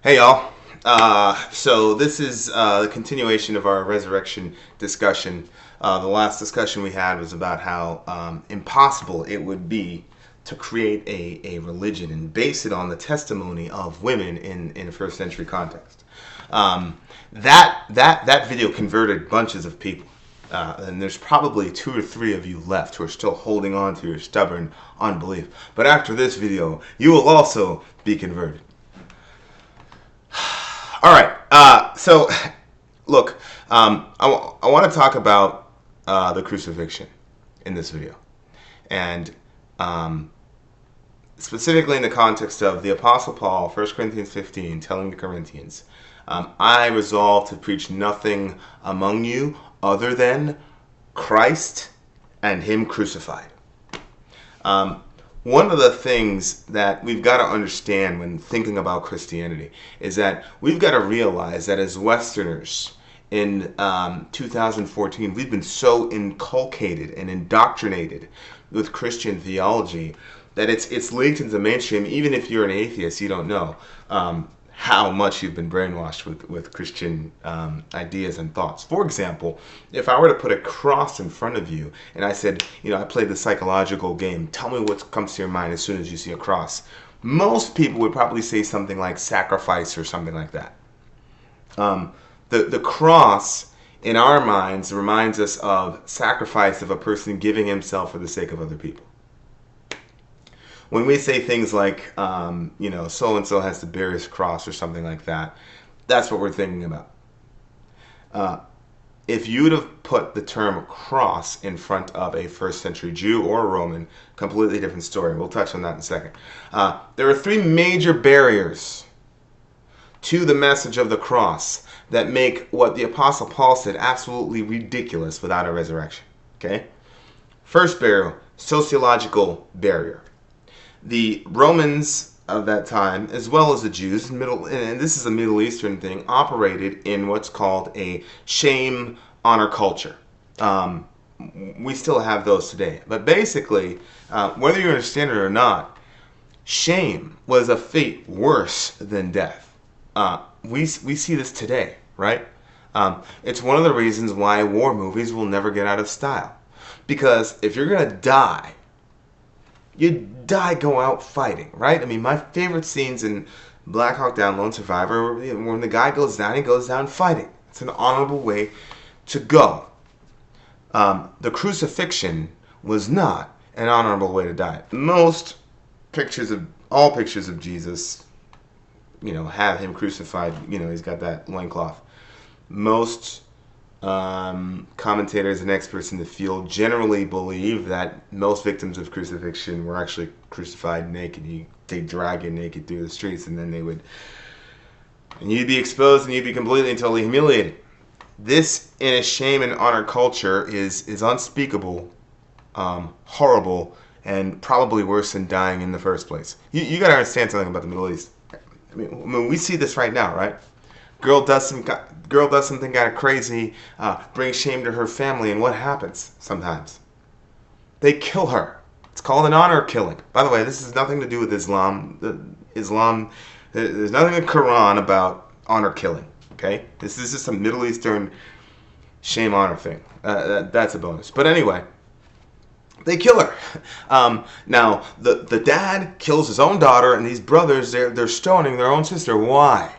Hey y'all. So this is the continuation of our resurrection discussion. The last discussion we had was about how impossible it would be to create a religion and base it on the testimony of women in a first century context. That video converted bunches of people. And there's probably 2 or 3 of you left who are still holding on to your stubborn unbelief. But after this video, you will also be converted. All right. So, look, I want to talk about the crucifixion in this video, and specifically in the context of the Apostle Paul, 1 Corinthians 15, telling the Corinthians, I resolve to preach nothing among you other than Christ and Him crucified. One of the things that we've got to understand when thinking about Christianity is that we've got to realize that as Westerners in 2014, we've been so inculcated and indoctrinated with Christian theology that it's leaked into the mainstream. Even if you're an atheist, you don't know how much you've been brainwashed with Christian ideas and thoughts. For example, if I were to put a cross in front of you and I said, I played the psychological game, tell me what comes to your mind as soon as you see a cross. Most people would probably say something like sacrifice or something like that. The cross in our minds reminds us of sacrifice of a person giving himself for the sake of other people. When we say things like, so-and-so has to bear his cross or something like that, that's what we're thinking about. If you would have put the term cross in front of a first century Jew or a Roman, completely different story. We'll touch on that in a second. There are 3 major barriers to the message of the cross that make what the Apostle Paul said absolutely ridiculous without a resurrection. Okay? First barrier, sociological barrier. The Romans of that time, as well as the Jews, and this is a Middle Eastern thing, operated in what's called a shame honor culture. We still have those today. But basically, whether you understand it or not, shame was a fate worse than death. We see this today, right? It's one of the reasons why war movies will never get out of style. Because if you're going to die, you die go out fighting, right? I mean, my favorite scenes in Black Hawk Down, Lone Survivor, when the guy goes down, he goes down fighting. It's an honorable way to go. The crucifixion was not an honorable way to die. All pictures of Jesus, have him crucified. He's got that loincloth. Most commentators and experts in the field generally believe that most victims of crucifixion were actually crucified naked. They'd drag you naked through the streets, and then you'd be exposed and you'd be completely and totally humiliated. This, in a shame and honor culture, is unspeakable, horrible, and probably worse than dying in the first place. You got to understand something about the Middle East. I mean, we see this right now, right? Girl does something kind of crazy, brings shame to her family, and what happens sometimes? They kill her. It's called an honor killing. By the way, this has nothing to do with Islam. There's nothing in the Quran about honor killing, okay? This is just a Middle Eastern shame honor thing. That's a bonus. But anyway, they kill her. Now, the dad kills his own daughter, and these brothers, they're stoning their own sister. Why?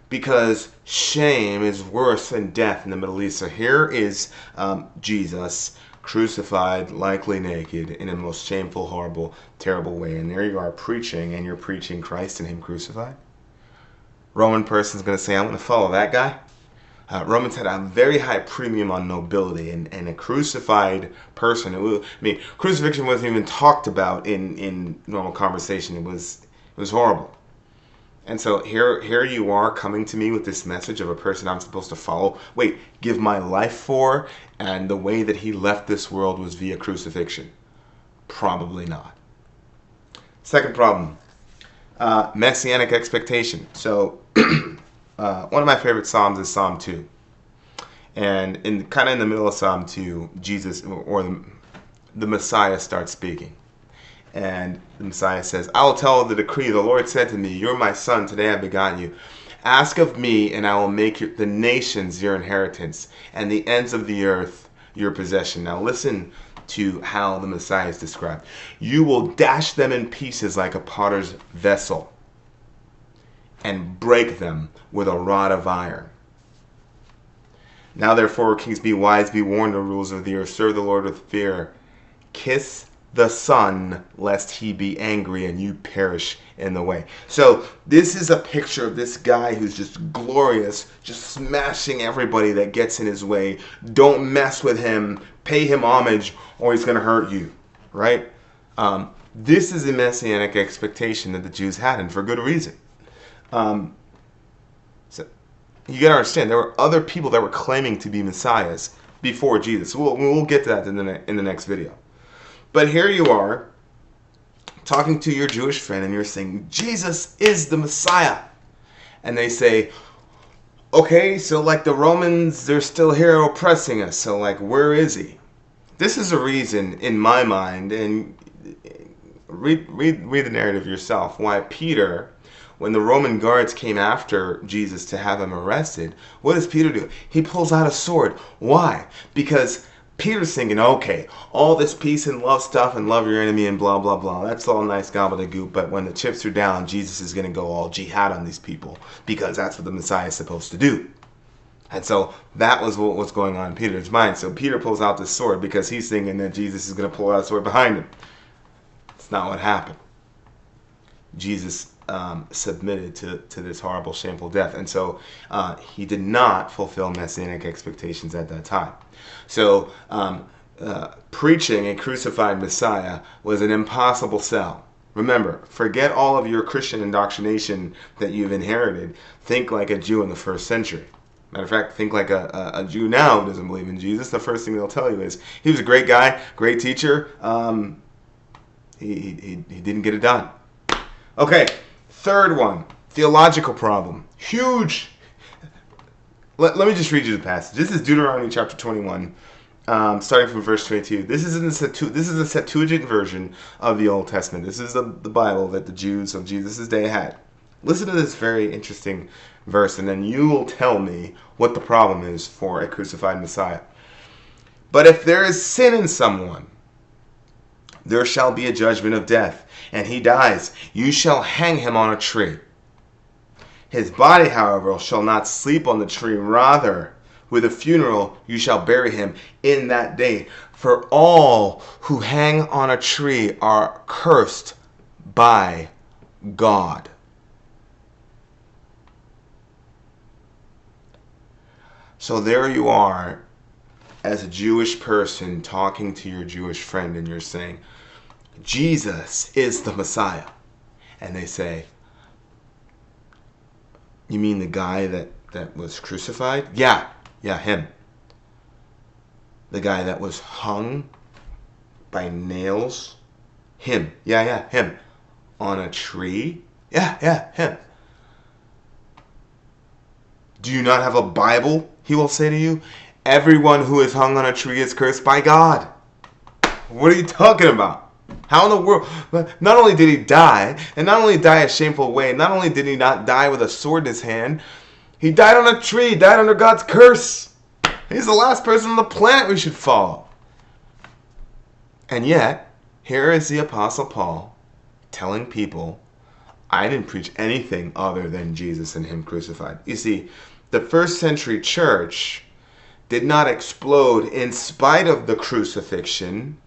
Because shame is worse than death in the Middle East. So here is Jesus crucified, likely naked, in a most shameful, horrible, terrible way. And there you are preaching, and you're preaching Christ and Him crucified. Roman person's going to say, I'm going to follow that guy. Romans had a very high premium on nobility, and a crucified person. Crucifixion wasn't even talked about in normal conversation. It was horrible. And so here you are coming to me with this message of a person I'm supposed to follow, give my life for, and the way that He left this world was via crucifixion. Probably not. Second problem, messianic expectation. So one of my favorite Psalms is Psalm 2. And in the middle of Psalm 2, Jesus or the Messiah starts speaking. And the Messiah says, I will tell the decree. The Lord said to me, you're my son. Today I begot you. Ask of me, and I will make the nations your inheritance, and the ends of the earth your possession. Now listen to how the Messiah is described. You will dash them in pieces like a potter's vessel, and break them with a rod of iron. Now therefore, kings, be wise, be warned, O rulers of the earth. Serve the Lord with fear. Kiss the Son, lest he be angry and you perish in the way. So this is a picture of this guy who's just glorious, just smashing everybody that gets in his way. Don't mess with him. Pay him homage, or he's going to hurt you. Right? This is the messianic expectation that the Jews had, and for good reason. So you got to understand, there were other people that were claiming to be messiahs before Jesus. We'll get to that in the next video. But here you are, talking to your Jewish friend, and you're saying, Jesus is the Messiah. And they say, okay, so like the Romans, they're still here oppressing us. So like, where is he? This is a reason, in my mind, and read the narrative yourself, why Peter, when the Roman guards came after Jesus to have him arrested, what does Peter do? He pulls out a sword. Why? Because Peter's thinking, okay, all this peace and love stuff and love your enemy and blah, blah, blah, that's all nice gobbledygook, but when the chips are down, Jesus is going to go all jihad on these people because that's what the Messiah is supposed to do. And so that was what was going on in Peter's mind. So Peter pulls out this sword because he's thinking that Jesus is going to pull out a sword behind him. It's not what happened. Jesus submitted to this horrible, shameful death. And so he did not fulfill messianic expectations at that time. So preaching a crucified Messiah was an impossible sell. Remember, forget all of your Christian indoctrination that you've inherited. Think like a Jew in the first century. Matter of fact, think like a Jew now who doesn't believe in Jesus. The first thing they'll tell you is, he was a great guy, great teacher. He didn't get it done. Okay, third one, theological problem. Huge. Let me just read you the passage. This is Deuteronomy chapter 21, starting from verse 22. This is a Septuagint version of the Old Testament. This is the Bible that the Jews of Jesus' day had. Listen to this very interesting verse, and then you will tell me what the problem is for a crucified Messiah. But if there is sin in someone, there shall be a judgment of death, and he dies. You shall hang him on a tree. His body, however, shall not sleep on the tree. Rather, with a funeral, you shall bury him in that day. For all who hang on a tree are cursed by God. So there you are, as a Jewish person talking to your Jewish friend, and you're saying, Jesus is the Messiah. And they say, you mean the guy that was crucified? Yeah, him. The guy that was hung by nails? Him. Yeah, him. On a tree? Yeah, him. Do you not have a Bible? He will say to you, everyone who is hung on a tree is cursed by God. What are you talking about? How in the world? Not only did he die, and not only die a shameful way, not only did he not die with a sword in his hand, he died on a tree, died under God's curse. He's the last person on the planet we should follow. And yet, here is the Apostle Paul telling people, I didn't preach anything other than Jesus and him crucified. You see, the first century church did not explode in spite of the crucifixion.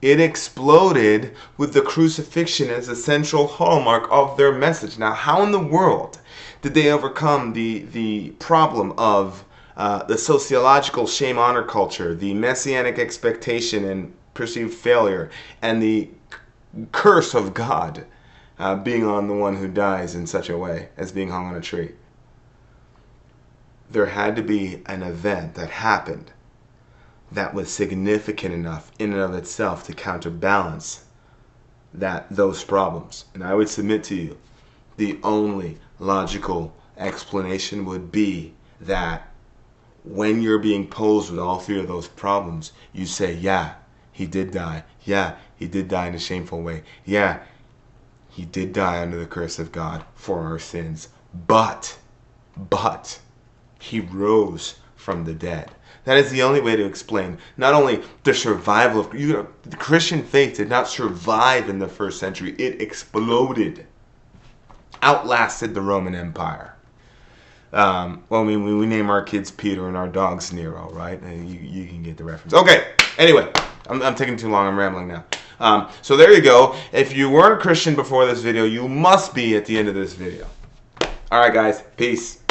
It exploded with the crucifixion as a central hallmark of their message. Now, how in the world did they overcome the problem of the sociological shame-honor culture, the messianic expectation and perceived failure, and the curse of God being on the one who dies in such a way as being hung on a tree? There had to be an event that happened that was significant enough in and of itself to counterbalance those problems. And I would submit to you, the only logical explanation would be that when you're being posed with all three of those problems, you say, yeah, he did die. Yeah, he did die in a shameful way. Yeah, he did die under the curse of God for our sins. But he rose from the dead. That is the only way to explain not only the survival of the Christian faith did not survive in the first century. It exploded, outlasted the Roman Empire. Well, I mean, we name our kids Peter and our dogs Nero, right? You can get the reference. Okay, anyway, I'm taking too long. I'm rambling now. So there you go. If you weren't a Christian before this video, you must be at the end of this video. All right, guys. Peace.